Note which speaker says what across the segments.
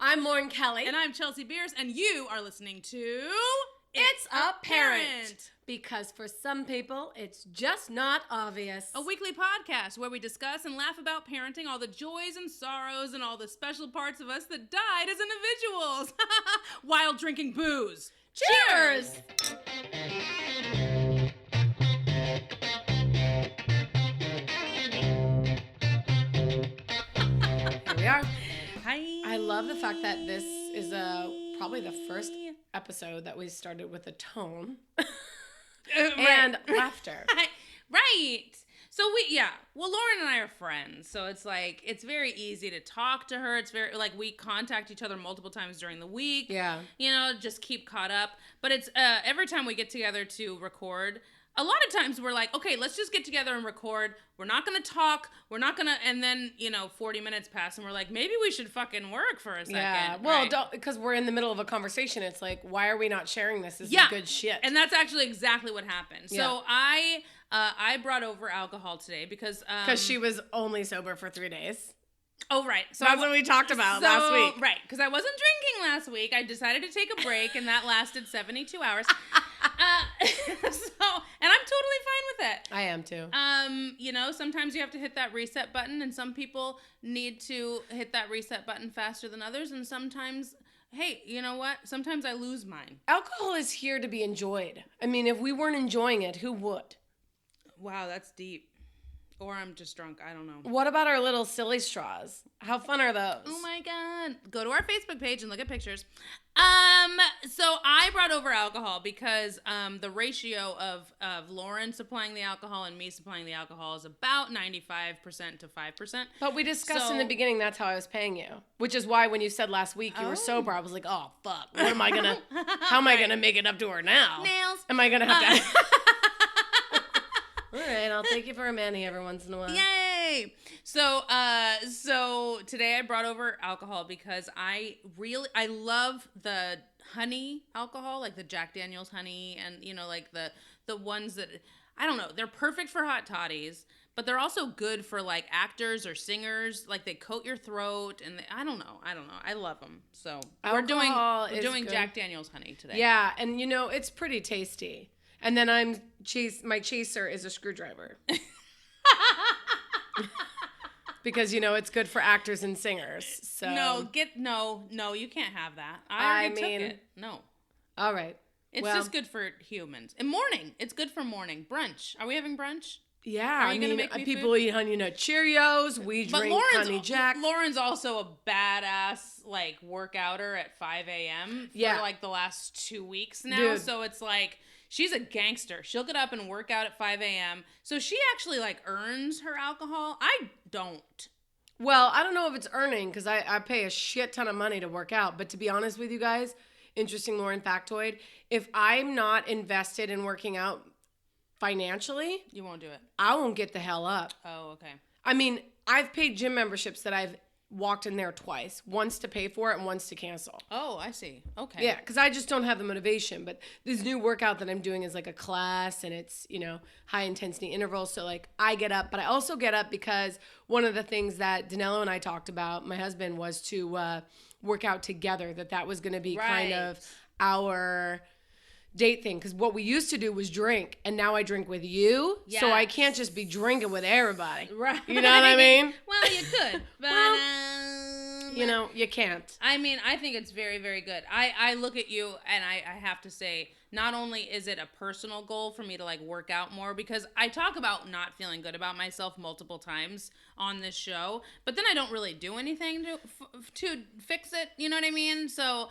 Speaker 1: I'm Lauren Kelly.
Speaker 2: And I'm Chelsea Beers, and you are listening to...
Speaker 1: It's ApPARENT. Because for some people, it's just not obvious.
Speaker 2: A weekly podcast where we discuss and laugh about parenting, all the joys and sorrows, and all the special parts of us that died as individuals. While drinking booze.
Speaker 1: Cheers! Here we are.
Speaker 2: Hi.
Speaker 1: I love the fact that this is probably the first episode that we started with a tone and laughter.
Speaker 2: Right. So well, Lauren and I are friends, so it's like, it's very easy to talk to her. It's very, like, we contact each other multiple times during the week.
Speaker 1: Yeah. You
Speaker 2: know, just keep caught up. But it's, every time we get together to record, a lot of times we're like, okay, let's just get together and record. We're not going to talk. We're not going to, and then, 40 minutes pass and we're like, maybe we should fucking work for a second.
Speaker 1: Yeah, well,
Speaker 2: right?
Speaker 1: Because we're in the middle of a conversation. It's like, why are we not sharing this? This is good shit.
Speaker 2: And that's actually exactly what happened.
Speaker 1: Yeah.
Speaker 2: So I brought over alcohol today because
Speaker 1: she was only sober for 3 days. Oh, right.
Speaker 2: So
Speaker 1: that's what we talked about last week.
Speaker 2: Right, because I wasn't drinking last week. I decided to take a break, and that lasted 72 hours. And I'm totally fine with it.
Speaker 1: I am too.
Speaker 2: Sometimes you have to hit that reset button, and some people need to hit that reset button faster than others, and sometimes, hey, you know what? Sometimes I lose mine.
Speaker 1: Alcohol is here to be enjoyed. I mean, if we weren't enjoying it, who would?
Speaker 2: Wow, that's deep. Or I'm just drunk. I don't know.
Speaker 1: What about our little silly straws? How fun are those?
Speaker 2: Oh my God. Go to our Facebook page and look at pictures. So I brought over alcohol because the ratio of Lauren supplying the alcohol and me supplying the alcohol is about 95% to 5%.
Speaker 1: But we discussed in the beginning that's how I was paying you. Which is why when you said last week you were sober, I was like, oh, fuck. How am I going to make it up to her now?
Speaker 2: Nails.
Speaker 1: Am I going to have to... All right, I'll take you for a Manny every once in a while.
Speaker 2: Yay! So today I brought over alcohol because I love the honey alcohol, like the Jack Daniel's honey, and like the ones that, I don't know, they're perfect for hot toddies, but they're also good for like actors or singers. Like they coat your throat, and I don't know. I love them. So we're doing Jack Daniel's honey today.
Speaker 1: Yeah, and it's pretty tasty. And then my chaser is a screwdriver. Because, it's good for actors and singers. So
Speaker 2: No, you can't have that. I took it. No.
Speaker 1: All right.
Speaker 2: It's just good for humans. And morning. It's good for morning. Brunch. Are we having brunch?
Speaker 1: Yeah. People eat Honey Nut Cheerios. We drink HoneyJack.
Speaker 2: Lauren's also a badass, like, workouter at 5 a.m. for, like, the last 2 weeks now. Dude. So it's like... She's a gangster. She'll get up and work out at 5 a.m. So she actually, like, earns her alcohol. I don't.
Speaker 1: Well, I don't know if it's earning because I pay a shit ton of money to work out. But to be honest with you guys, interesting Lauren factoid, if I'm not invested in working out financially...
Speaker 2: You won't do it.
Speaker 1: I won't get the hell up.
Speaker 2: Oh, okay.
Speaker 1: I mean, I've paid gym memberships that I've walked in there twice. Once to pay for it and once to cancel.
Speaker 2: Oh, I see. Okay.
Speaker 1: Yeah, because I just don't have the motivation. But this new workout that I'm doing is like a class, and it's, high intensity intervals. So like I get up, but I also get up because one of the things that Danilo and I talked about, my husband, was to work out together. That was going to be kind of our date thing, because what we used to do was drink, and now I drink with you, so I can't just be drinking with everybody.
Speaker 2: Right.
Speaker 1: You know what I mean?
Speaker 2: Well, you could, but
Speaker 1: you can't.
Speaker 2: I mean, I think it's very, very good. I look at you, and I have to say, not only is it a personal goal for me to like work out more, because I talk about not feeling good about myself multiple times on this show, but then I don't really do anything to fix it. You know what I mean? So,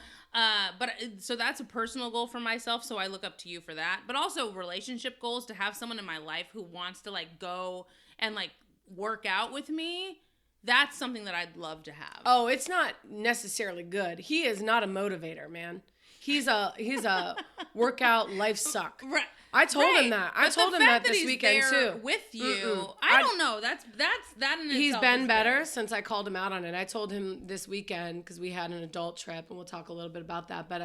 Speaker 2: so that's a personal goal for myself. So I look up to you for that, but also relationship goals, to have someone in my life who wants to like go and like work out with me. That's something that I'd love to have.
Speaker 1: Oh, it's not necessarily good. He is not a motivator, man. He's a workout life suck.
Speaker 2: Right.
Speaker 1: I told him that. I told him that this weekend too.
Speaker 2: With you, I don't know. That's that in itself.
Speaker 1: He's been better since I called him out on it. I told him this weekend, because we had an adult trip, and we'll talk a little bit about that. But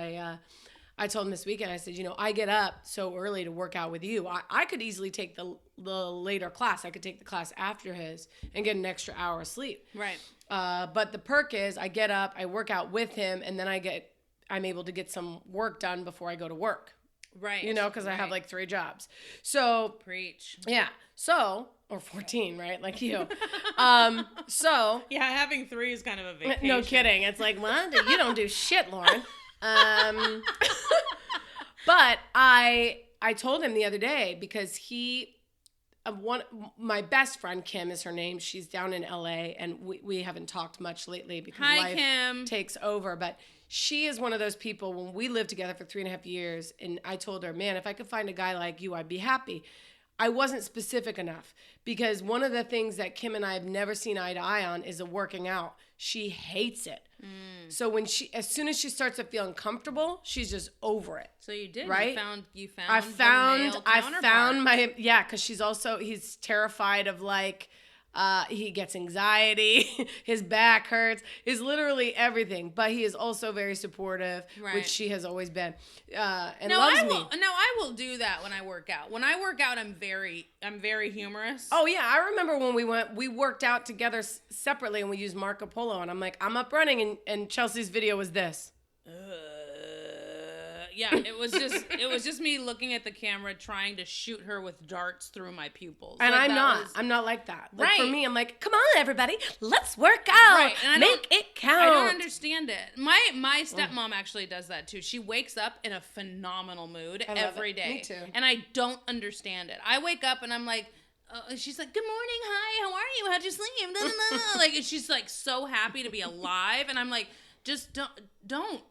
Speaker 1: I told him this weekend, I said, I get up so early to work out with you. I could easily take the later class. I could take the class after his and get an extra hour of sleep.
Speaker 2: Right.
Speaker 1: But the perk is I get up, I work out with him, and then I'm able to get some work done before I go to work.
Speaker 2: Right.
Speaker 1: Because I have like 3 jobs. So.
Speaker 2: Preach.
Speaker 1: Yeah. So, or 14, right? Like you. So.
Speaker 2: Yeah, having 3 is kind of a vacation.
Speaker 1: No kidding. It's like, what? You don't do shit, Lauren. But I told him the other day because my best friend, Kim is her name. She's down in LA and we haven't talked much lately because life
Speaker 2: Kim.
Speaker 1: takes over. But she is one of those people when we lived together for 3.5 years. And I told her, man, if I could find a guy like you, I'd be happy. I wasn't specific enough because one of the things that Kim and I have never seen eye to eye on is the working out. She hates it. So as soon as she starts to feel uncomfortable, she's just over it.
Speaker 2: So you did,
Speaker 1: right?
Speaker 2: You found
Speaker 1: because he's terrified of like, he gets anxiety, his back hurts, is literally everything. But he is also very supportive, which she has always been, and loves me.
Speaker 2: No, I will do that when I work out. When I work out, I'm very humorous.
Speaker 1: Oh yeah, I remember when we worked out together separately, and we used Marco Polo, and I'm like, I'm up running, and Chelsea's video was this.
Speaker 2: Yeah, it was just me looking at the camera trying to shoot her with darts through my pupils.
Speaker 1: And like, I'm not like that. Like, for me, I'm like, come on, everybody, let's work out. Right. And make it count.
Speaker 2: I don't understand it. My stepmom actually does that too. She wakes up in a phenomenal mood every day.
Speaker 1: Me too.
Speaker 2: And I don't understand it. I wake up and I'm like, she's like, good morning, hi, how are you? How'd you sleep? Like, and she's like so happy to be alive. And I'm like, just don't.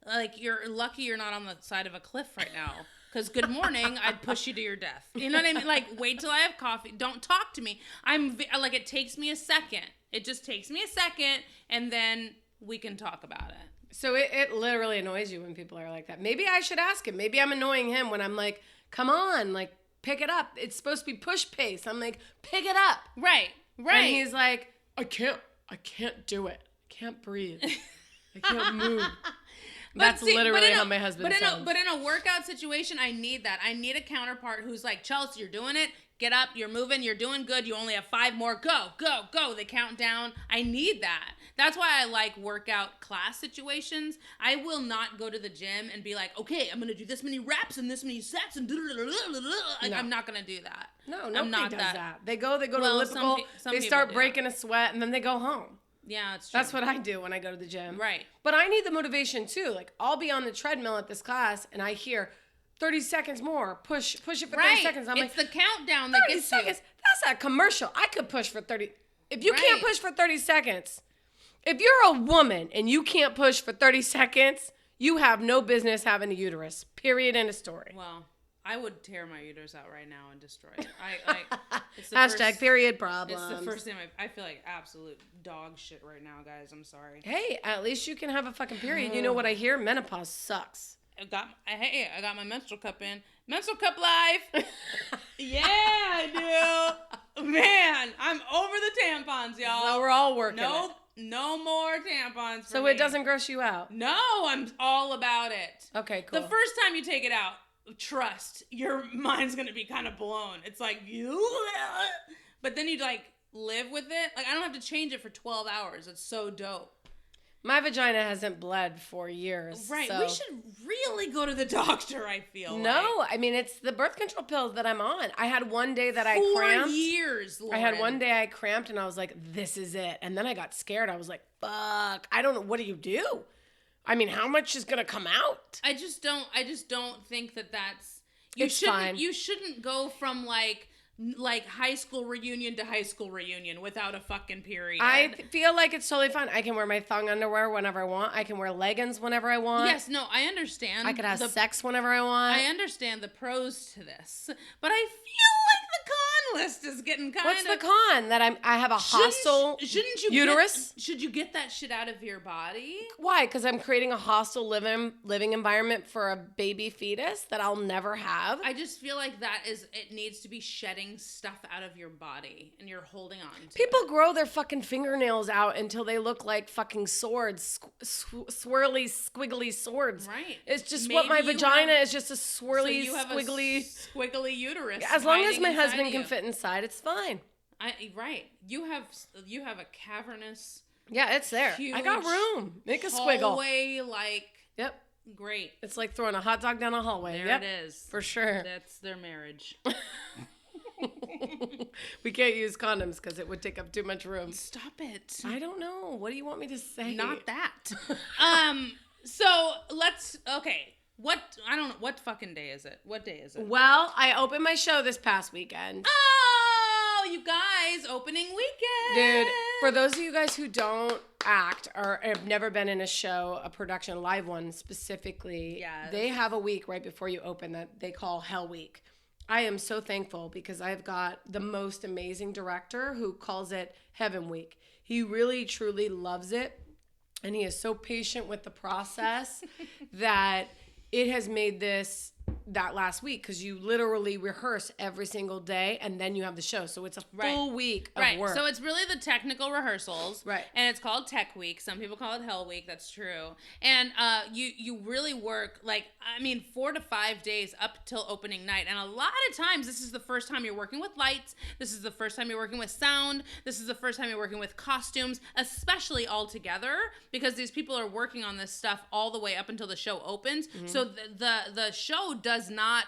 Speaker 2: Like, you're lucky you're not on the side of a cliff right now. Because good morning, I'd push you to your death. You know what I mean? Like, wait till I have coffee. Don't talk to me. Like, it takes me a second. It just takes me a second, and then we can talk about it.
Speaker 1: So it literally annoys you when people are like that. Maybe I should ask him. Maybe I'm annoying him when I'm like, come on, like, pick it up. It's supposed to be push pace. I'm like, pick it up.
Speaker 2: Right.
Speaker 1: And he's like, I can't do it. I can't breathe. I can't move. That's literally how my husband sounds.
Speaker 2: But in a workout situation, I need that. I need a counterpart who's like, Chelsea, you're doing it. Get up. You're moving. You're doing good. You only have 5 more. Go. They count down. I need that. That's why I like workout class situations. I will not go to the gym and be like, okay, I'm going to do this many reps and this many sets and like, I'm not going to do that.
Speaker 1: No, nobody does that. They go to elliptical, they start breaking a sweat, and then they go home.
Speaker 2: Yeah, it's true.
Speaker 1: That's what I do when I go to the gym.
Speaker 2: Right.
Speaker 1: But I need the motivation too. Like, I'll be on the treadmill at this class and I hear 30 seconds more. Push it for 30 seconds. I'm
Speaker 2: it's the countdown that gets
Speaker 1: 30 seconds.
Speaker 2: You.
Speaker 1: That's a commercial. I could push for 30. If you can't push for 30 seconds, if you're a woman and you can't push for 30 seconds, you have no business having a uterus. Period. End of story.
Speaker 2: Well, I would tear my uterus out right now and destroy it. It's
Speaker 1: the period problems.
Speaker 2: It's the first time I feel like absolute dog shit right now, guys. I'm sorry.
Speaker 1: Hey, at least you can have a fucking period. You know what I hear? Menopause sucks.
Speaker 2: I got my menstrual cup in. Menstrual cup live. Yeah, I do. Man, I'm over the tampons, y'all.
Speaker 1: So we're all working.
Speaker 2: No more tampons for
Speaker 1: So
Speaker 2: me.
Speaker 1: It doesn't gross you out?
Speaker 2: No, I'm all about it.
Speaker 1: Okay, cool.
Speaker 2: The first time you take it out, trust, your mind's gonna be kind of blown. It's like, but then you like live with it. Like, I don't have to change it for 12 hours. It's so dope.
Speaker 1: My vagina hasn't bled for years.
Speaker 2: Right.
Speaker 1: So.
Speaker 2: We should really go to the doctor, I feel.
Speaker 1: No, I mean, it's the birth control pills that I'm on. I had one day that I cramped.
Speaker 2: 4 years, Lauren.
Speaker 1: I had one day I cramped and I was like, this is it. And then I got scared. I was like, fuck, I don't know. What do you do? I mean, how much is going to come out?
Speaker 2: I just don't think that's,
Speaker 1: fine.
Speaker 2: You shouldn't go from like high school reunion to high school reunion without a fucking period.
Speaker 1: I feel like it's totally fine. I can wear my thong underwear whenever I want. I can wear leggings whenever I want.
Speaker 2: Yes, no, I understand.
Speaker 1: I could have sex whenever I want.
Speaker 2: I understand the pros to this, but I feel like the con list is getting kind
Speaker 1: What's
Speaker 2: of...
Speaker 1: the con? That I have a hostile uterus?
Speaker 2: Should you get that shit out of your body?
Speaker 1: Why? Because I'm creating a hostile living environment for a baby fetus that I'll never have.
Speaker 2: I just feel like it needs to be shedding stuff out of your body, and you're holding on to
Speaker 1: People grow their fucking fingernails out until they look like fucking swords, swirly, squiggly swords.
Speaker 2: Right.
Speaker 1: It's just what my vagina is, just a swirly,
Speaker 2: squiggly uterus.
Speaker 1: As long as my husband can fit inside, it's fine.
Speaker 2: Right. You have a cavernous.
Speaker 1: Yeah, it's there. I got room. Make a squiggle.
Speaker 2: Hallway, like.
Speaker 1: Yep.
Speaker 2: Great.
Speaker 1: It's like throwing a hot dog down a hallway.
Speaker 2: There
Speaker 1: yep.
Speaker 2: it is.
Speaker 1: For sure.
Speaker 2: That's their marriage.
Speaker 1: We can't use condoms because it would take up too much room.
Speaker 2: Stop it.
Speaker 1: I don't know. What do you want me to say?
Speaker 2: Not that. So okay. I don't know. What fucking day is it? What day is it?
Speaker 1: Well, I opened my show this past weekend.
Speaker 2: Oh, you guys, opening weekend.
Speaker 1: Dude, for those of you guys who don't act or have never been in a show, a production, a live one specifically, they have a week right before you open that they call Hell Week. I am so thankful because I've got the most amazing director who calls it Heaven Week. He really, truly loves it. And he is so patient with the process that it has made this that last week because you literally rehearse every single day and then you have the show. So it's a full week of work.
Speaker 2: So it's really the technical rehearsals.
Speaker 1: Right.
Speaker 2: And it's called Tech Week. Some people call it Hell Week. That's true. And you really work 4 to 5 days up till opening night. And a lot of times this is the first time you're working with lights. This is the first time you're working with sound. This is the first time you're working with costumes, especially all together because these people are working on this stuff all the way up until the show opens. Mm-hmm. So the show does not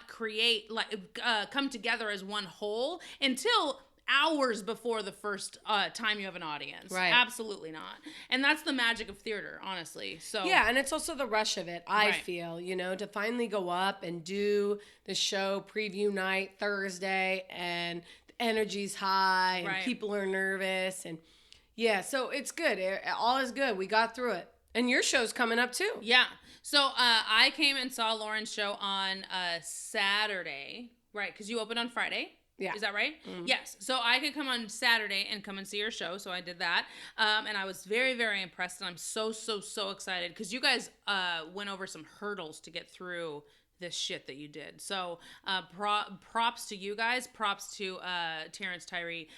Speaker 2: come together as one whole until hours before the first time you have an audience. Right. Absolutely not. And that's the magic of theater, honestly. So
Speaker 1: yeah, and it's also the rush of it, I feel, to finally go up and do the show preview night Thursday and the energy's high and people are nervous and so it's good. All is good. We got through it. And your show's coming up too.
Speaker 2: Yeah. So I came and saw Lauren's show on Saturday, right? Because you opened on Friday. Yeah. Is that right? Mm-hmm. Yes. So I could come on Saturday and come and see your show. So I did that. And I was very, very impressed. And I'm so, so, so excited because you guys went over some hurdles to get through this shit that you did. So props to you guys. Props to Terrence Tyree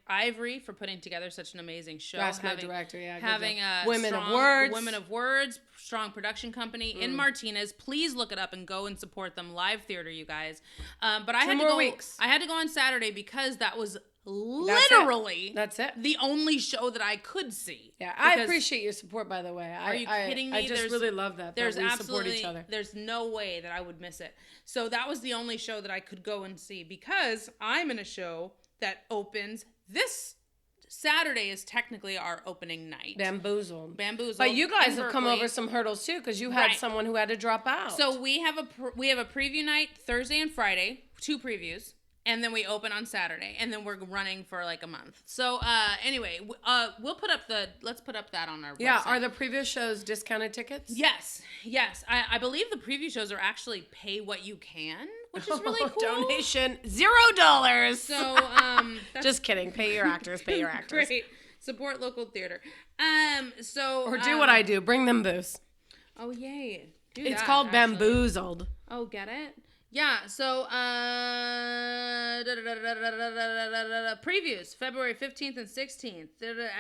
Speaker 2: Ivory for putting together such an amazing show.
Speaker 1: That's my director, yeah.
Speaker 2: Having a
Speaker 1: Women of Words,
Speaker 2: strong production company in Martinez. Please look it up and go and support them. Live theater, you guys. But I had to go on Saturday because that was literally
Speaker 1: that's it.
Speaker 2: The only show that I could see.
Speaker 1: Yeah, I appreciate your support, by the way.
Speaker 2: Are you kidding me?
Speaker 1: I just really love that we support each other.
Speaker 2: There's no way that I would miss it. So that was the only show that I could go and see because I'm in a show that opens this Saturday is technically our opening night.
Speaker 1: Bamboozled.
Speaker 2: But
Speaker 1: you guys have come over some hurdles too because you had someone who had to drop out.
Speaker 2: So we have a preview night Thursday and Friday, 2 previews. And then we open on Saturday, and then we're running for like a month. So anyway, let's put up that on our website.
Speaker 1: Yeah, are the preview shows discounted tickets?
Speaker 2: Yes. I believe the preview shows are actually pay what you can, which is really cool.
Speaker 1: Donation $0.
Speaker 2: So
Speaker 1: just kidding. Pay your actors.
Speaker 2: Great. Support local theater.
Speaker 1: Or do what I do. Bring them booze.
Speaker 2: Oh yay.
Speaker 1: It's called Bamboozled.
Speaker 2: Oh, get it? Yeah, so previews February 15th and 16th.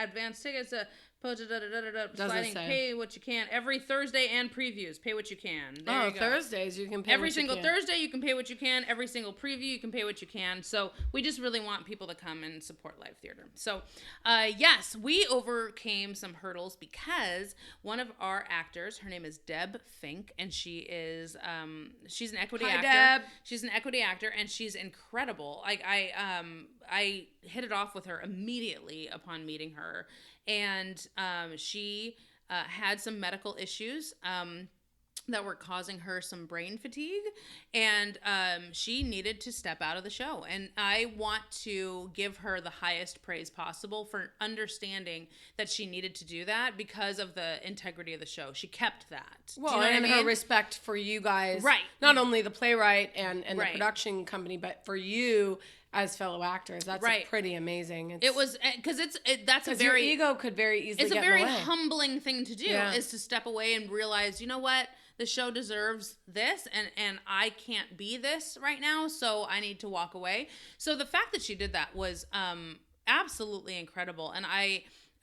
Speaker 2: Advanced tickets sliding pay what you can every Thursday and previews. Pay what you can. There you go.
Speaker 1: Thursdays you can pay
Speaker 2: every single Thursday you can pay what you can. Every single preview you can pay what you can. So we just really want people to come and support live theater. So yes, we overcame some hurdles because one of our actors, her name is Deb Fink, and she is she's an equity actor.
Speaker 1: Deb.
Speaker 2: She's an equity actor and she's incredible. Like I hit it off with her immediately upon meeting her. And she had some medical issues that were causing her some brain fatigue. And she needed to step out of the show. And I want to give her the highest praise possible for understanding that she needed to do that because of the integrity of the show. She kept that.
Speaker 1: Well, and her respect for you guys.
Speaker 2: Right.
Speaker 1: Not only the playwright and the production company, but for you as fellow actors. That's pretty amazing.
Speaker 2: It was because that's a very
Speaker 1: your ego could very easily.
Speaker 2: It's
Speaker 1: get
Speaker 2: a very
Speaker 1: in the way.
Speaker 2: humbling thing to do is to step away and realize, you know what, the show deserves this, and I can't be this right now, so I need to walk away. So the fact that she did that was absolutely incredible, and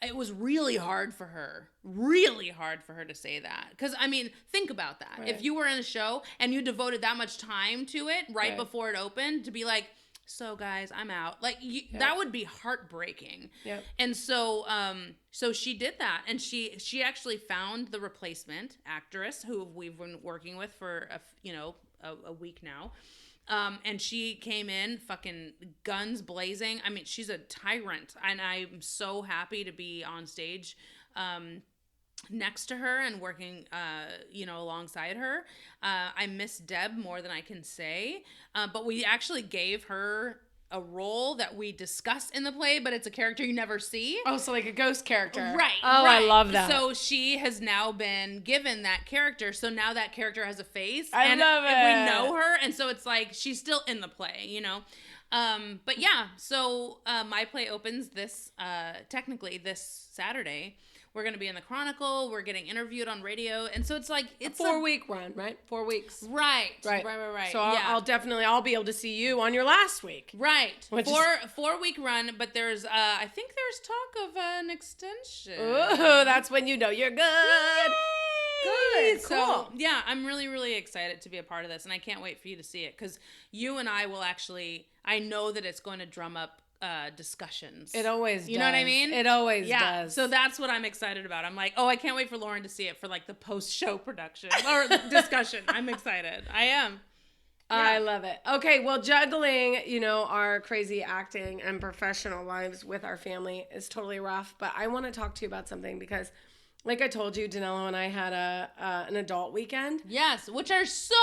Speaker 2: it was really hard for her to say that. Because, I mean, think about that. Right. If you were in a show and you devoted that much time to it right before it opened, to be like, so guys, I'm out. Like, that would be heartbreaking. Yep. And so so she did that. And she actually found the replacement actress who we've been working with for, a week now. And she came in fucking guns blazing. I mean, she's a tyrant, and I'm so happy to be on stage next to her and working, alongside her. I miss Deb more than I can say, but we actually gave her a role that we discuss in the play, but it's a character you never see.
Speaker 1: Oh, so like a ghost character.
Speaker 2: Right.
Speaker 1: Oh,
Speaker 2: right.
Speaker 1: I love that.
Speaker 2: So she has now been given that character. So now that character has a face.
Speaker 1: I love it.
Speaker 2: And we know her. And so it's like, she's still in the play, But yeah, so my play opens technically this Saturday. We're going to be in the Chronicle. We're getting interviewed on radio. And so it's like, it's
Speaker 1: a 4-week run, right? 4 weeks.
Speaker 2: Right.
Speaker 1: So I'll be able to see you on your last week.
Speaker 2: Right. 4-week run, but I think there's talk of an extension.
Speaker 1: Ooh, that's when you know you're good.
Speaker 2: Yay!
Speaker 1: Good.
Speaker 2: So,
Speaker 1: cool.
Speaker 2: Yeah, I'm really, really excited to be a part of this, and I can't wait for you to see it, because you and I will actually, I know that it's going to drum up discussions.
Speaker 1: It always does.
Speaker 2: You know what I mean?
Speaker 1: It always does.
Speaker 2: So that's what I'm excited about. I'm like, I can't wait for Lauren to see it for like the post-show production or discussion. I'm excited. I am.
Speaker 1: Yeah. I love it. Okay, well, juggling, our crazy acting and professional lives with our family is totally rough, but I want to talk to you about something because, like I told you, Danilo and I had an adult weekend.
Speaker 2: Yes, which are so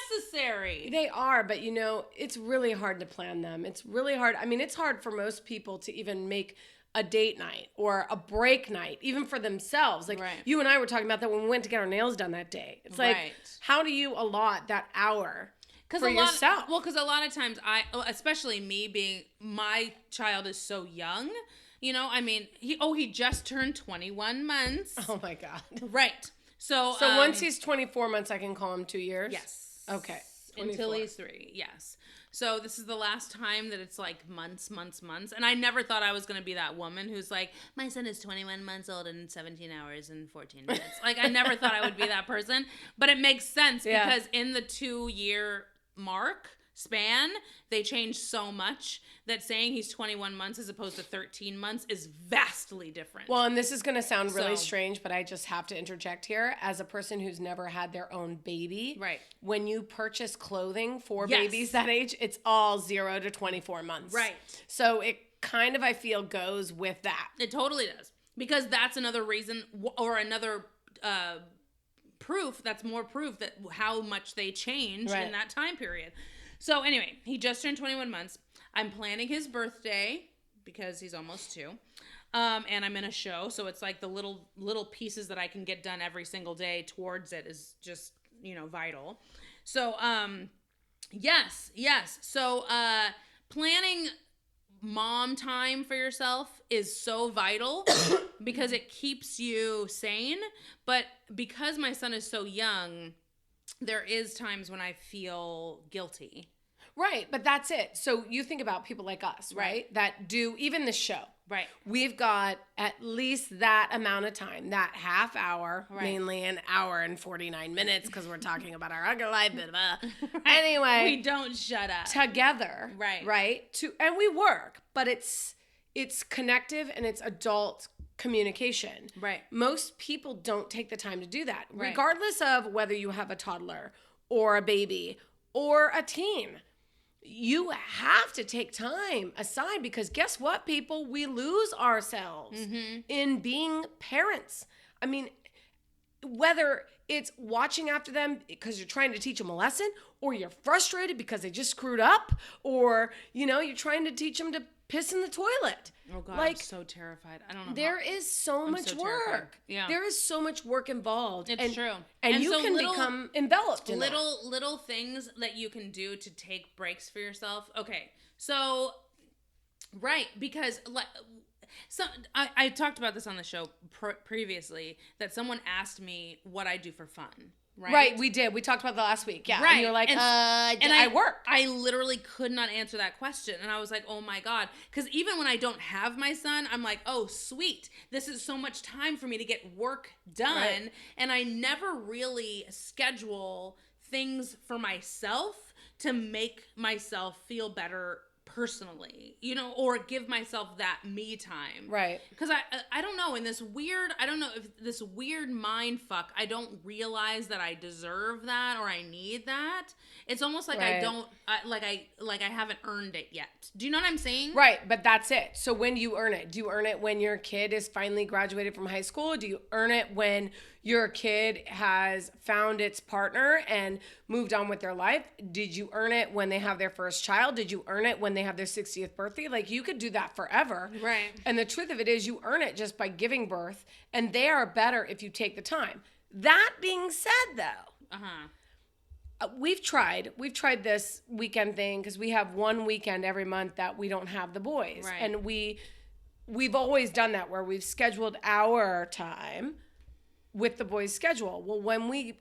Speaker 2: necessary.
Speaker 1: They are, but it's really hard to plan them. It's really hard. I mean, it's hard for most people to even make a date night or a break night, even for themselves. Like you and I were talking about that when we went to get our nails done that day. It's like, how do you allot that hour for yourself?
Speaker 2: Because a lot of times especially me being, my child is so young. I mean, he just turned 21 months.
Speaker 1: Oh my God.
Speaker 2: Right. So
Speaker 1: once he's 24 months, I can call him 2 years?
Speaker 2: Yes.
Speaker 1: Okay.
Speaker 2: 24. Until he's 3. Yes. So this is the last time that it's like months. And I never thought I was going to be that woman who's like, my son is 21 months old and 17 hours and 14 minutes. Like, I never thought I would be that person. But it makes sense because in the 2-year mark span, they changed so much that saying he's 21 months as opposed to 13 months is vastly different.
Speaker 1: Well, and this is going to sound really strange, but I just have to interject here. As a person who's never had their own baby, when you purchase clothing for babies that age, it's all 0 to 24 months.
Speaker 2: Right.
Speaker 1: So it kind of, I feel, goes with that.
Speaker 2: It totally does. Because that's another reason, or another proof, that's more proof that how much they change in that time period. So anyway, he just turned 21 months. I'm planning his birthday because he's almost 2. And I'm in a show. So it's like the little pieces that I can get done every single day towards it is just, vital. So, yes. So, planning mom time for yourself is so vital because it keeps you sane. But because my son is so young, there is times when I feel guilty.
Speaker 1: Right, but that's it. So you think about people like us, right? That do even the show.
Speaker 2: Right.
Speaker 1: We've got at least that amount of time, that half hour, mainly an hour and 49 minutes because we're talking about our other life. Anyway.
Speaker 2: We don't shut up.
Speaker 1: Together.
Speaker 2: Right.
Speaker 1: And we work, but it's connective and it's adult communication.
Speaker 2: Right.
Speaker 1: Most people don't take the time to do that, regardless of whether you have a toddler or a baby or a teen. You have to take time aside because guess what, people? We lose ourselves in being parents. I mean, whether it's watching after them because you're trying to teach them a lesson or you're frustrated because they just screwed up or, you're trying to teach them to piss in the toilet.
Speaker 2: Oh God,
Speaker 1: like,
Speaker 2: I'm so terrified. I don't know.
Speaker 1: There is so much work.
Speaker 2: Terrified. Yeah.
Speaker 1: There is so much work involved.
Speaker 2: It's true.
Speaker 1: And you so can become enveloped in
Speaker 2: little things that you can do to take breaks for yourself. Okay. So, right. Because I talked about this on the show previously, that someone asked me what I do for fun.
Speaker 1: Right, we did. We talked about that last week. Yeah.
Speaker 2: Right.
Speaker 1: And you're like, I work.
Speaker 2: I literally could not answer that question. And I was like, oh my God. Because even when I don't have my son, I'm like, oh, sweet. This is so much time for me to get work done. Right. And I never really schedule things for myself to make myself feel better personally, or give myself that me time.
Speaker 1: Right.
Speaker 2: Because I don't know, in this weird, if this weird mind fuck, I don't realize that I deserve that or I need that. It's almost like I don't, I haven't earned it yet. Do you know what I'm saying?
Speaker 1: Right, but that's it. So when do you earn it? Do you earn it when your kid is finally graduated from high school? Do you earn it when your kid has found its partner and moved on with their life? Did you earn it when they have their first child? Did you earn it when they have their 60th birthday? Like, you could do that forever.
Speaker 2: Right.
Speaker 1: And the truth of it is, you earn it just by giving birth, and they are better if you take the time. That being said, though, we've tried this weekend thing, because we have one weekend every month that we don't have the boys.
Speaker 2: Right.
Speaker 1: And we've always done that, where we've scheduled our time with the boys' schedule. Well, when we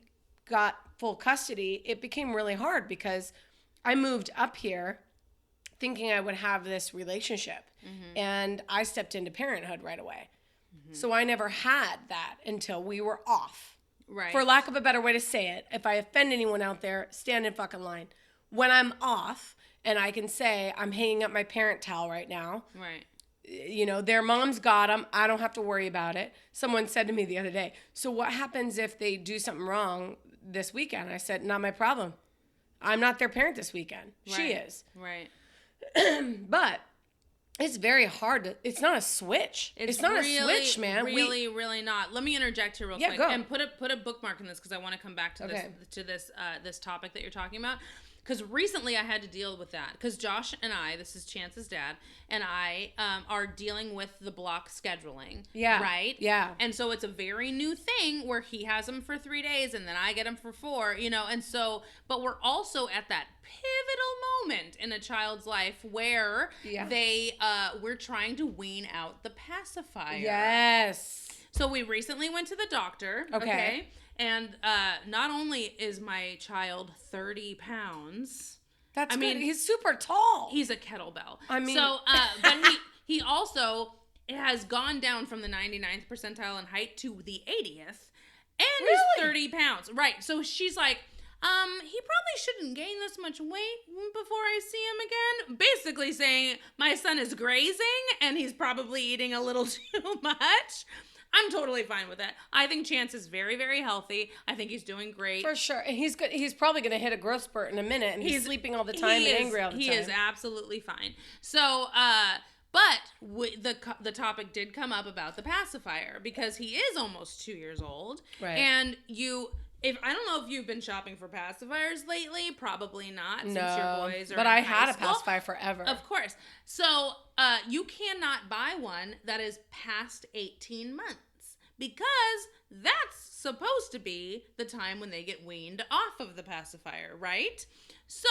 Speaker 1: got full custody, it became really hard, because I moved up here thinking I would have this relationship, and I stepped into parenthood right away. So I never had that until we were off.
Speaker 2: Right.
Speaker 1: For lack of a better way to say it, if I offend anyone out there, stand in fucking line. When I'm off and I can say, I'm hanging up my parent towel right now.
Speaker 2: Right.
Speaker 1: Their mom's got them. I don't have to worry about it. Someone said to me the other day, so what happens if they do something wrong this weekend? I said, not my problem. I'm not their parent this weekend.
Speaker 2: Right.
Speaker 1: She is.
Speaker 2: Right.
Speaker 1: But it's very hard. It's not a switch. It's not really, a switch, man.
Speaker 2: Really not. Let me interject here real quick.
Speaker 1: Go.
Speaker 2: And put a bookmark in this, because I want to come back to this topic that you're talking about. Because recently I had to deal with that. Because Josh and I, this is Chance's dad, and I are dealing with the block scheduling.
Speaker 1: Yeah.
Speaker 2: Right?
Speaker 1: Yeah.
Speaker 2: And so it's a very new thing where he has them for 3 days and then I get them for 4, And so, but we're also at that pivotal moment in a child's life where we're trying to wean out the pacifier.
Speaker 1: Yes.
Speaker 2: So we recently went to the doctor. Okay. And not only is my child 30 pounds.
Speaker 1: That's good. He's super tall.
Speaker 2: He's a kettlebell.
Speaker 1: So,
Speaker 2: but he also has gone down from the 99th percentile in height to the 80th. And he's 30 pounds. Right. So she's like, he probably shouldn't gain this much weight before I see him again. Basically saying my son is grazing and he's probably eating a little too much. I'm totally fine with that. I think Chance is very, very healthy. I think he's doing great.
Speaker 1: For sure. And he's good. He's probably going to hit a growth spurt in a minute, and he's sleeping all the time and angry all the time.
Speaker 2: He is absolutely fine. So, but the topic did come up about the pacifier, because he is almost 2 years old.
Speaker 1: Right.
Speaker 2: And I don't know if you've been shopping for pacifiers lately. Probably not, since your boys are.
Speaker 1: But I had a pacifier forever.
Speaker 2: Of course. So you cannot buy one that is past 18 months, because that's supposed to be the time when they get weaned off of the pacifier, right? So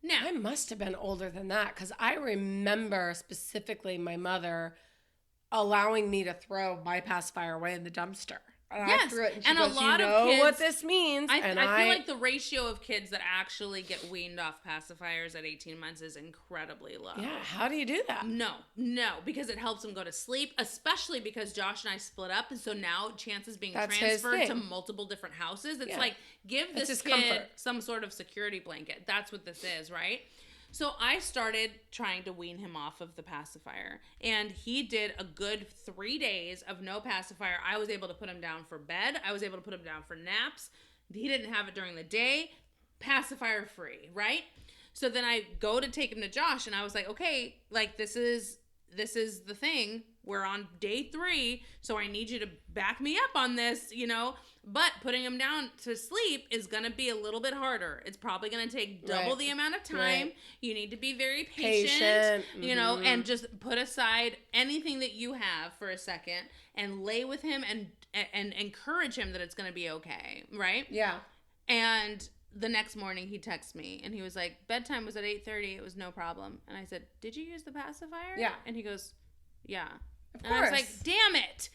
Speaker 2: now
Speaker 1: I must have been older than that, because I remember specifically my mother allowing me to throw my pacifier away in the dumpster. And
Speaker 2: yes,
Speaker 1: I threw it, and
Speaker 2: a
Speaker 1: goes,
Speaker 2: lot
Speaker 1: you
Speaker 2: of
Speaker 1: know
Speaker 2: kids,
Speaker 1: what this means.
Speaker 2: I feel like the ratio of kids that actually get weaned off pacifiers at 18 months is incredibly low.
Speaker 1: Yeah, how do you do that?
Speaker 2: No, because it helps them go to sleep, especially because Josh and I split up, and so now Chance is being transferred to multiple different houses. It's like, give this kid comfort. Some sort of security blanket. That's what this is, right? So I started trying to wean him off of the pacifier, and he did a good 3 days of no pacifier. I was able to put him down for bed. I was able to put him down for naps. He didn't have it during the day. Pacifier free, right? So then I go to take him to Josh, and I was like, okay, like this is this is the thing. We're on day 3, so I need you to back me up on this, you know. But putting him down to sleep is going to be a little bit harder. It's probably going to take double the amount of time. Right. You need to be very patient. You know, and just put aside anything that you have for a second and lay with him and encourage him that it's going to be okay, right? Yeah. And the next morning he texted me and he was like, bedtime was at 8:30. It was no problem. And I said, did you use the pacifier? Yeah. And he goes, yeah. Of course. And I was like, damn it.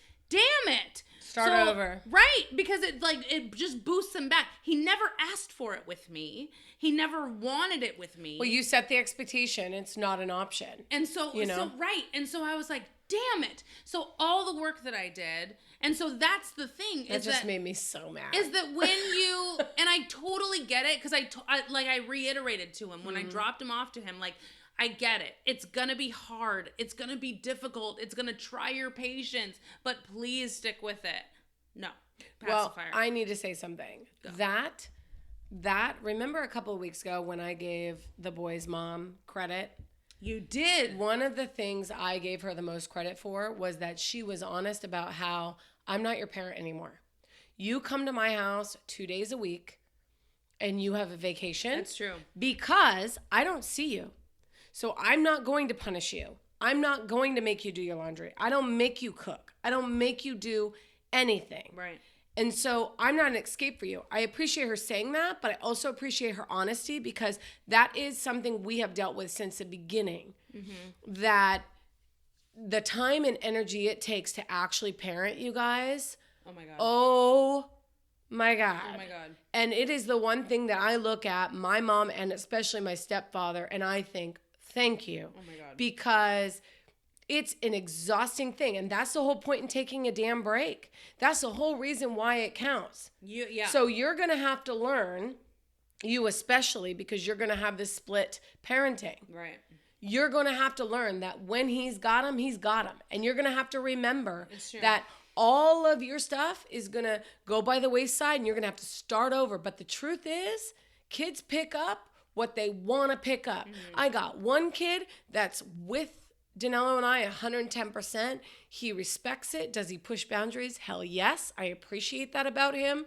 Speaker 1: Start over.
Speaker 2: Right. Because it just boosts him back. He never asked for it with me. He never wanted it with me.
Speaker 1: Well, you set the expectation. It's not an option.
Speaker 2: And so, right. And so I was like, damn it. So all the work that I did. And so that's the thing.
Speaker 1: That just made me so mad.
Speaker 2: Is that when you, and I totally get it. Because I reiterated to him when I dropped him off to him, like, I get it. It's going to be hard. It's going to be difficult. It's going to try your patience. But please stick with it. No. Pacifier.
Speaker 1: Well, I need to say something. Go. That, remember a couple of weeks ago when I gave the boy's mom credit?
Speaker 2: You did.
Speaker 1: One of the things I gave her the most credit for was that she was honest about how I'm not your parent anymore. You come to my house 2 days a week and you have a vacation.
Speaker 2: That's true.
Speaker 1: Because I don't see you. So I'm not going to punish you. I'm not going to make you do your laundry. I don't make you cook. I don't make you do anything.
Speaker 2: Right.
Speaker 1: And so I'm not an escape for you. I appreciate her saying that, but I also appreciate her honesty because that is something we have dealt with since the beginning. Mm-hmm. That the time and energy it takes to actually parent you guys.
Speaker 2: Oh my God.
Speaker 1: Oh my God.
Speaker 2: Oh my God.
Speaker 1: And it is the one thing that I look at my mom and especially my stepfather and I think, thank you.
Speaker 2: Oh my God.
Speaker 1: Because it's an exhausting thing. And that's the whole point in taking a damn break. That's the whole reason why it counts.
Speaker 2: Yeah.
Speaker 1: So you're going to have to learn, you especially, because you're going to have this split parenting.
Speaker 2: Right.
Speaker 1: You're going to have to learn that when he's got him, he's got him. And you're going to have to remember that all of your stuff is going to go by the wayside and you're going to have to start over. But the truth is, kids pick up what they want to pick up. Mm-hmm. I got one kid that's with Danilo and I 110%. He respects it. Does he push boundaries? Hell yes. I appreciate that about him.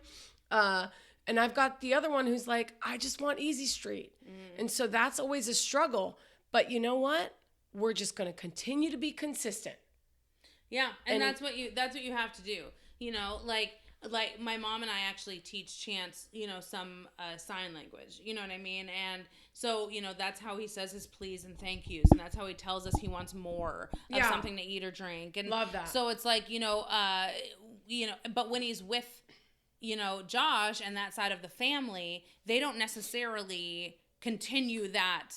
Speaker 1: And I've got the other one who's like, I just want easy street. Mm. And so that's always a struggle. But you know what? We're just going to continue to be consistent.
Speaker 2: Yeah, and that's what you have to do. You know, like my mom and I actually teach Chance, you know, some sign language. You know what I mean? And so, you know, that's how he says his please and thank yous, and that's how he tells us he wants more of something to eat or drink. And
Speaker 1: love that.
Speaker 2: So it's like, you know, but when he's with, you know, Josh and that side of the family, they don't necessarily continue that.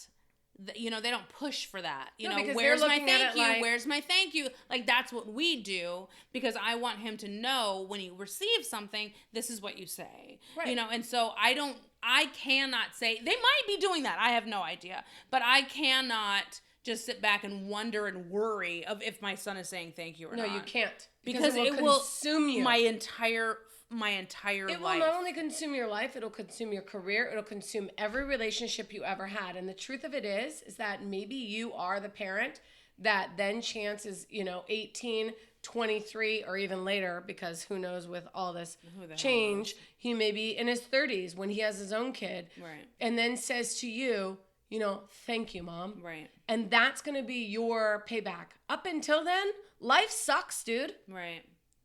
Speaker 2: You know, they don't push for that. You know, where's my thank you? Where's my thank you? Like, that's what we do because I want him to know when he receives something, this is what you say. Right. You know, and so I cannot say, they might be doing that. I have no idea. But I cannot just sit back and wonder and worry of if my son is saying thank you or not.
Speaker 1: No, you can't.
Speaker 2: Because it will consume you. My entire life. It will
Speaker 1: not only consume your life, it'll consume your career, it'll consume every relationship you ever had. And the truth of it is that maybe you are the parent that then Chance is, you know, 18, 23, or even later, because who knows with all this change, he may be in his 30s when he has his own kid.
Speaker 2: Right.
Speaker 1: And then says to you, you know, thank you, Mom.
Speaker 2: Right.
Speaker 1: And that's going to be your payback. Up until then, life sucks, dude.
Speaker 2: Right.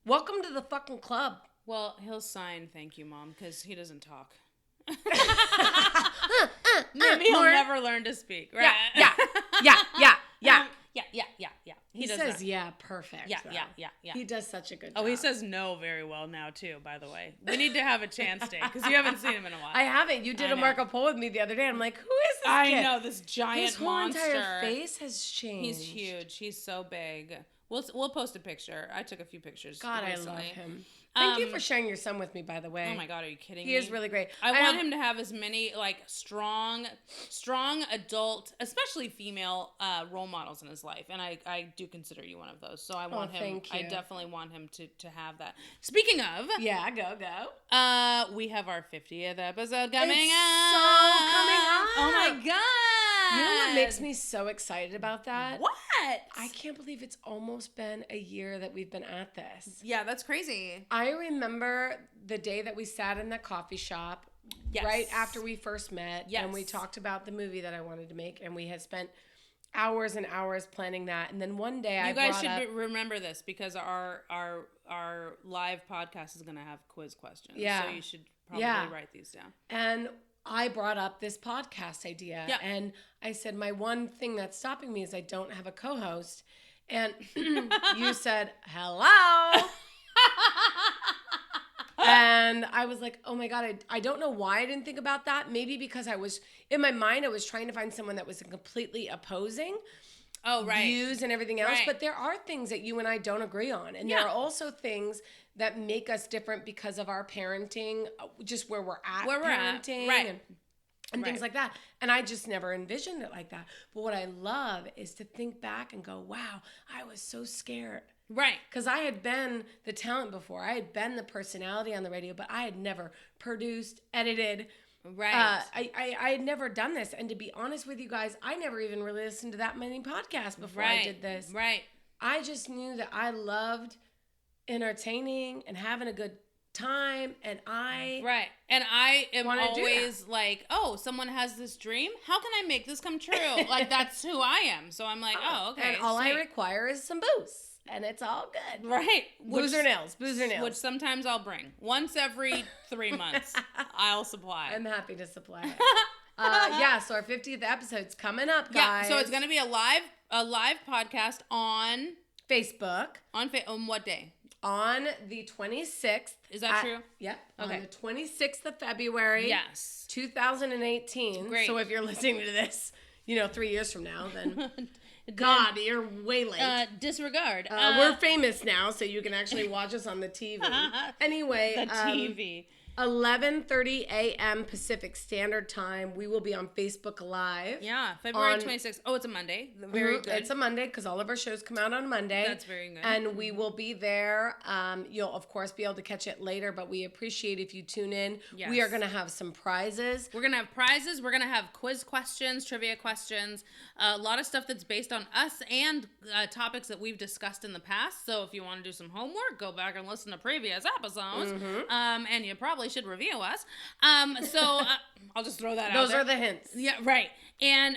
Speaker 1: Welcome to the fucking club.
Speaker 2: Well, he'll sign "Thank you, Mom" because he doesn't talk. Maybe he'll never learn to speak. Right?
Speaker 1: Yeah. He says,
Speaker 2: that.
Speaker 1: "Yeah, perfect."
Speaker 2: Yeah.
Speaker 1: He does such a good job.
Speaker 2: Oh, he says no very well now too. By the way, we need to have a Chance day because you haven't seen him in a while.
Speaker 1: I haven't. You did a Marco Polo with me the other day. I'm like, who is this kid?
Speaker 2: I know this giant monster.
Speaker 1: His whole entire face has changed.
Speaker 2: He's huge. He's so big. We'll post a picture. I took a few pictures.
Speaker 1: God, recently. I love him. Thank you for sharing your son with me, by the way.
Speaker 2: Oh my God, are you kidding me?
Speaker 1: He is really great.
Speaker 2: I want him to have as many like strong adult, especially female role models in his life, and I do consider you one of those. So I want him.
Speaker 1: Thank you.
Speaker 2: I definitely want him to have that. Speaking of,
Speaker 1: go.
Speaker 2: We have our 50th episode coming up.
Speaker 1: So coming up.
Speaker 2: Oh my God.
Speaker 1: You know what makes me so excited about that?
Speaker 2: What?
Speaker 1: I can't believe it's almost been a year that we've been at this.
Speaker 2: Yeah, that's crazy.
Speaker 1: I remember the day that we sat in the coffee shop right after we first met.
Speaker 2: Yes.
Speaker 1: And we talked about the movie that I wanted to make. And we had spent hours and hours planning that. And then one day
Speaker 2: you guys should remember this because our live podcast is going to have quiz questions.
Speaker 1: Yeah.
Speaker 2: So you should probably write these down.
Speaker 1: And I brought up this podcast idea.
Speaker 2: Yeah.
Speaker 1: And I said, my one thing that's stopping me is I don't have a co-host. And you said, hello. And I was like, oh my God, I don't know why I didn't think about that. Maybe because in my mind, I was trying to find someone that was completely opposing views and everything else.
Speaker 2: Right.
Speaker 1: But there are things that you and I don't agree on. And there are also things that make us different because of our parenting, just where we're at parenting.
Speaker 2: Right.
Speaker 1: And things like that. And I just never envisioned it like that. But what I love is to think back and go, wow, I was so scared.
Speaker 2: Right.
Speaker 1: Because I had been the talent before. I had been the personality on the radio, but I had never produced, edited.
Speaker 2: Right.
Speaker 1: I had never done this. And to be honest with you guys, I never even really listened to that many podcasts before I did this.
Speaker 2: Right.
Speaker 1: I just knew that I loved entertaining and having a good time, and I
Speaker 2: am always like, oh, someone has this dream, how can I make this come true? Like, that's who I am. So I'm like, oh, okay,
Speaker 1: and all I require is some booze, and it's all good.
Speaker 2: Right.
Speaker 1: Booze or nails,
Speaker 2: which sometimes I'll bring once every 3 months. I'll supply.
Speaker 1: I'm happy to supply it. So our 50th episode's coming up, guys.
Speaker 2: So it's gonna be a live podcast on
Speaker 1: Facebook.
Speaker 2: On what day?
Speaker 1: On the 26th.
Speaker 2: Is that true?
Speaker 1: Yep.
Speaker 2: Okay.
Speaker 1: On the 26th of February.
Speaker 2: Yes.
Speaker 1: 2018.
Speaker 2: Great.
Speaker 1: So if you're listening to this, 3 years from now, then God, you're way late.
Speaker 2: Disregard.
Speaker 1: We're famous now, so you can actually watch us on the TV. Anyway.
Speaker 2: The TV.
Speaker 1: 11:30 a.m. Pacific Standard Time. We will be on Facebook Live.
Speaker 2: Yeah, February 26th. Oh, it's a Monday. Very good.
Speaker 1: It's a Monday because all of our shows come out on Monday.
Speaker 2: That's very good.
Speaker 1: And we will be there. You'll, of course, be able to catch it later, but we appreciate if you tune in.
Speaker 2: Yes.
Speaker 1: We are going to have some prizes.
Speaker 2: We're going to have prizes. We're going to have quiz questions, trivia questions, a lot of stuff that's based on us and topics that we've discussed in the past. So if you want to do some homework, go back and listen to previous episodes. And you probably should review us. I'll just throw that out there.
Speaker 1: Those are the hints.
Speaker 2: Yeah, right. And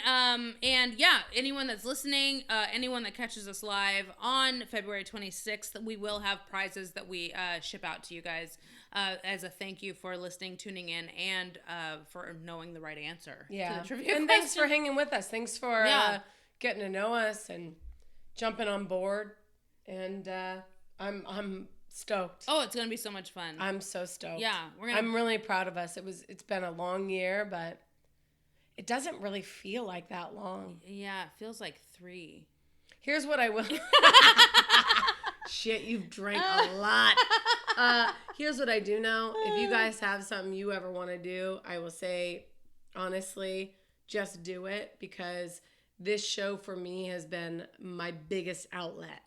Speaker 2: yeah, anyone that's listening, anyone that catches us live on February 26th, we will have prizes that we ship out to you guys as a thank you for listening, tuning in, and for knowing the right answer to the trivia question.
Speaker 1: Thanks for hanging with us. Thanks for getting to know us and jumping on board. And I'm stoked.
Speaker 2: Oh, it's gonna be so much fun.
Speaker 1: I'm so stoked.
Speaker 2: Yeah,
Speaker 1: I'm really proud of us. It's been a long year, but it doesn't really feel like that long.
Speaker 2: Yeah, it feels like 3.
Speaker 1: Here's what I will. Shit, you've drank a lot. Here's what I do know. If you guys have something you ever want to do, I will say, honestly, just do it, because this show for me has been my biggest outlet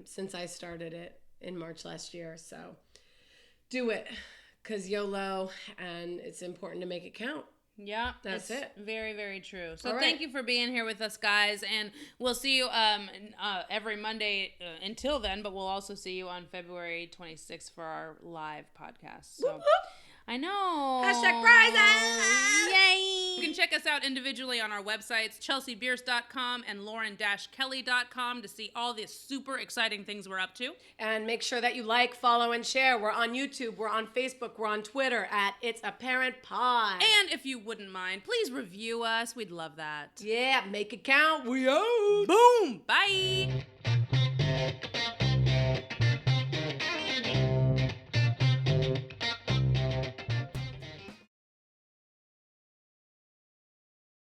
Speaker 1: since I started it in March last year. So do it, because YOLO, and it's important to make it count.
Speaker 2: Yeah,
Speaker 1: that's it.
Speaker 2: Very, very true. So thank you for being here with us, guys, and we'll see you every Monday until then, but we'll also see you on February 26th for our live podcast. So. I know.
Speaker 1: #prizes!
Speaker 2: Yay! You can check us out individually on our websites, chelseabierce.com and lauren-kelly.com, to see all the super exciting things we're up to.
Speaker 1: And make sure that you like, follow, and share. We're on YouTube, we're on Facebook, we're on Twitter at It's Apparent Pod.
Speaker 2: And if you wouldn't mind, please review us. We'd love that.
Speaker 1: Yeah, make it count. We out.
Speaker 2: Boom! Bye!